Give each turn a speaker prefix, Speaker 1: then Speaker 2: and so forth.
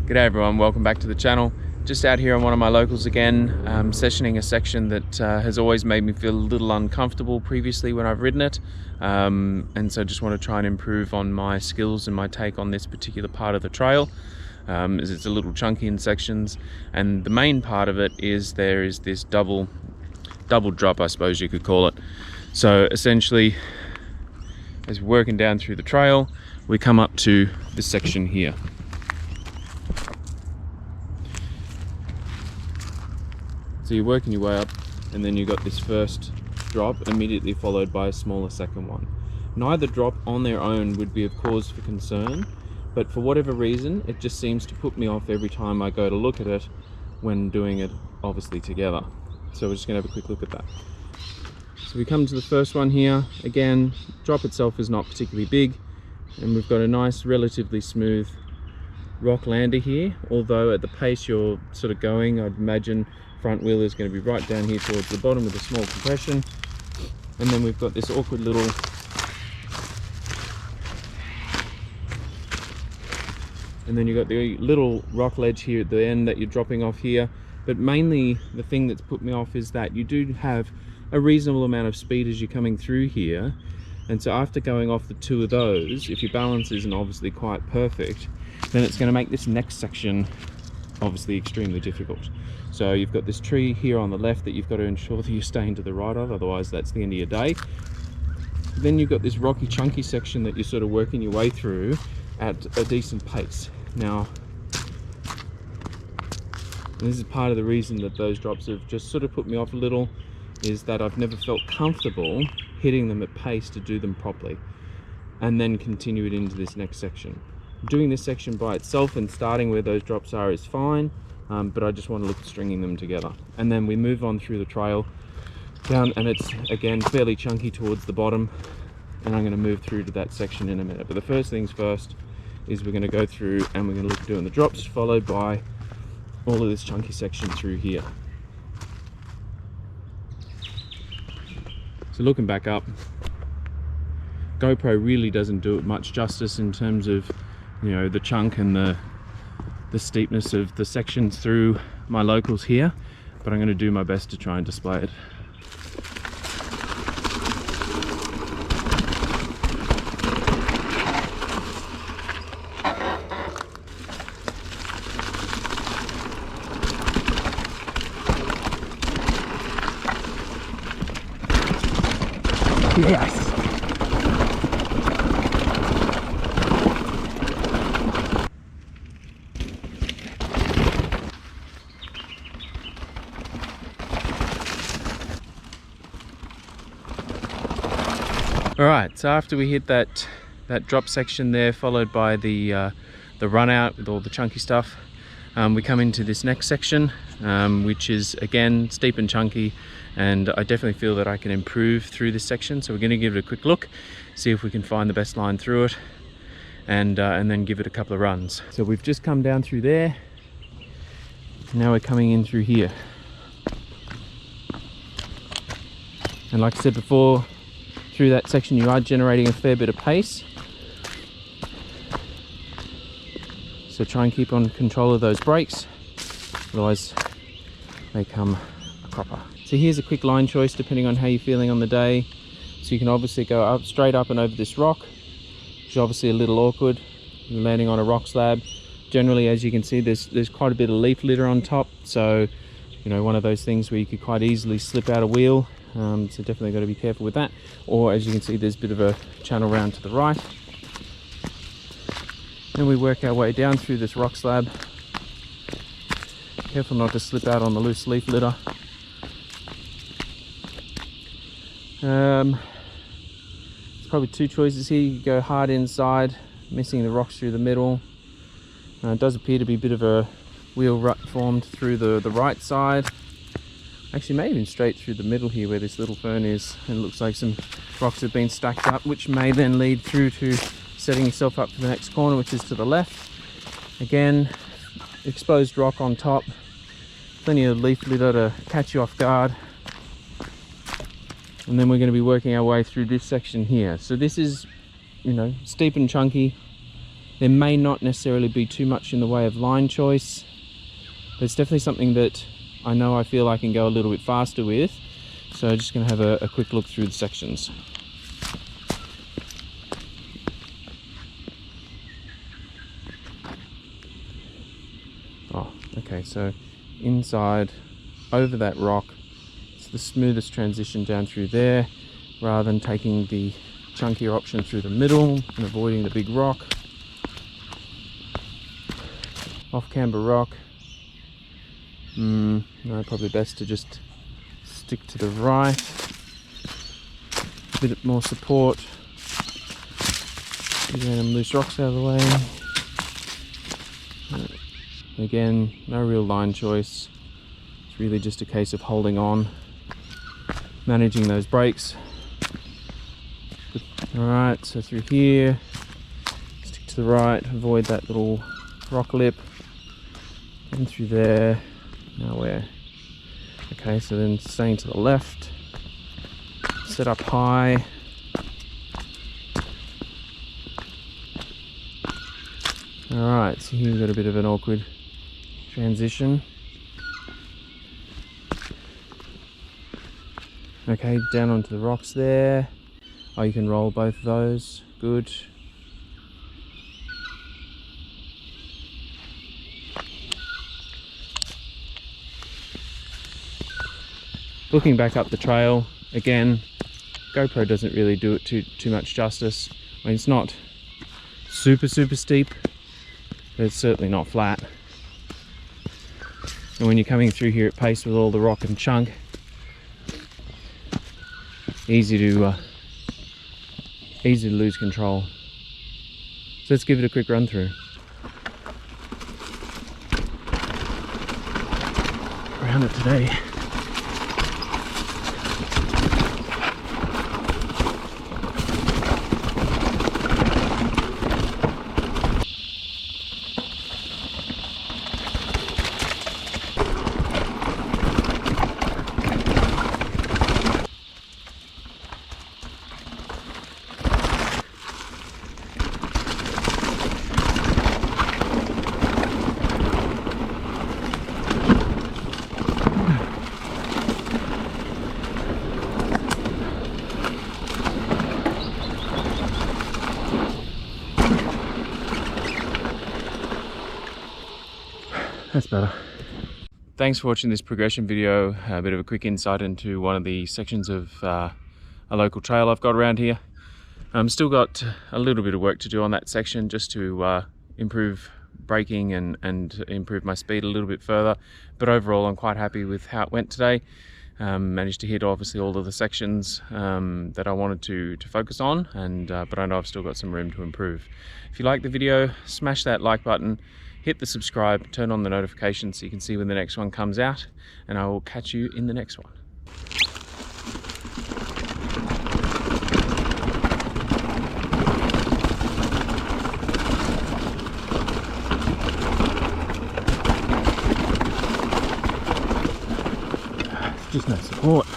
Speaker 1: G'day everyone, welcome back to the channel. Just out here on one of my locals again, sessioning a section that has always made me feel a little uncomfortable previously when I've ridden it, and so just want to try and improve on my skills and my take on this particular part of the trail, as it's a little chunky in sections. And the main part of it is there is this double drop, I suppose you could call it. So essentially, as we're working down through the trail, we come up to this section here. So you're working your way up, and then you got this first drop immediately followed by a smaller second one. Neither drop on their own would be of cause for concern, but for whatever reason it just seems to put me off every time I go to look at it when doing it obviously together. So we're just going to have a quick look at that. So we come to the first one here. Again, drop itself is not particularly big, and we've got a nice relatively smooth rock lander here, although at the pace you're sort of going, I'd imagine front wheel is going to be right down here towards the bottom with a small compression. And then we've got this awkward little you've got the little rock ledge here at the end that you're dropping off here. But mainly the thing that's put me off is that you do have a reasonable amount of speed as you're coming through here, and so after going off the two of those, if your balance isn't obviously quite perfect, then it's going to make this next section obviously extremely difficult. So you've got this tree here on the left that you've got to ensure that you're staying to the right of, otherwise that's the end of your day. Then you've got this rocky chunky section that you're sort of working your way through at a decent pace. Now, and this is part of the reason that those drops have just sort of put me off a little, is that I've never felt comfortable hitting them at pace to do them properly and then continue it into this next section. Doing this section by itself and starting where those drops are is fine, but I just want to look at stringing them together. And then we move on through the trail down, and it's again fairly chunky towards the bottom, and I'm going to move through to that section in a minute. But the first things first is we're going to go through and we're going to look at doing the drops, followed by all of this chunky section through here. So looking back up, GoPro really doesn't do it much justice in terms of, you know, the chunk and the steepness of the sections through my locals here, but I'm going to do my best to try and display it. Yes! Alright, so after we hit that drop section there, followed by the run out with all the chunky stuff, we come into this next section, which is again steep and chunky, and I definitely feel that I can improve through this section. So we're going to give it a quick look, see if we can find the best line through it, and then give it a couple of runs. So we've just come down through there, now we're coming in through here, and like I said before, through that section you are generating a fair bit of pace, so try and keep on control of those brakes, otherwise they come a cropper. So here's a quick line choice depending on how you're feeling on the day. So you can obviously go up, straight up and over this rock, which is obviously a little awkward. You're landing on a rock slab. Generally, as you can see, there's quite a bit of leaf litter on top, so you know, one of those things where you could quite easily slip out a wheel. So definitely got to be careful with that. Or as you can see, there's a bit of a channel round to the right. Then we work our way down through this rock slab. Careful not to slip out on the loose leaf litter. There's probably two choices here. You go hard inside, missing the rocks through the middle. It does appear to be a bit of a wheel rut formed through the right side. Actually, maybe even straight through the middle here where this little fern is. And it looks like some rocks have been stacked up, which may then lead through to setting yourself up for the next corner, which is to the left. Again, exposed rock on top. Plenty of leaf litter to catch you off guard. And then we're going to be working our way through this section here. So this is, you know, steep and chunky. There may not necessarily be too much in the way of line choice, but it's definitely something that I know I feel I can go a little bit faster with. So I'm just going to have a quick look through the sections. Oh, okay, so inside, over that rock, it's the smoothest transition down through there, rather than taking the chunkier option through the middle and avoiding the big rock. Off camber rock. No, probably best to just stick to the right. A bit more support. Get them loose rocks out of the way. Again, no real line choice. It's really just a case of holding on, managing those brakes. Alright, so through here, stick to the right, avoid that little rock lip, and through there. Now we're okay, so then staying to the left, set up high. Alright, so here we've got a bit of an awkward transition. Okay, down onto the rocks there. Oh, you can roll both of those. Good. Looking back up the trail, again, GoPro doesn't really do it too much justice. I mean, it's not super steep, but it's certainly not flat. And when you're coming through here at pace with all the rock and chunk, easy to lose control. So let's give it a quick run through. Around it today. That's better. Thanks for watching this progression video. A bit of a quick insight into one of the sections of a local trail I've got around here. Still got a little bit of work to do on that section just to improve braking and improve my speed a little bit further. But overall, I'm quite happy with how it went today. Managed to hit obviously all of the sections that I wanted to focus on, but I know I've still got some room to improve. If you like the video, smash that like button, hit the subscribe, turn on the notifications so you can see when the next one comes out, and I will catch you in the next one. Just no support.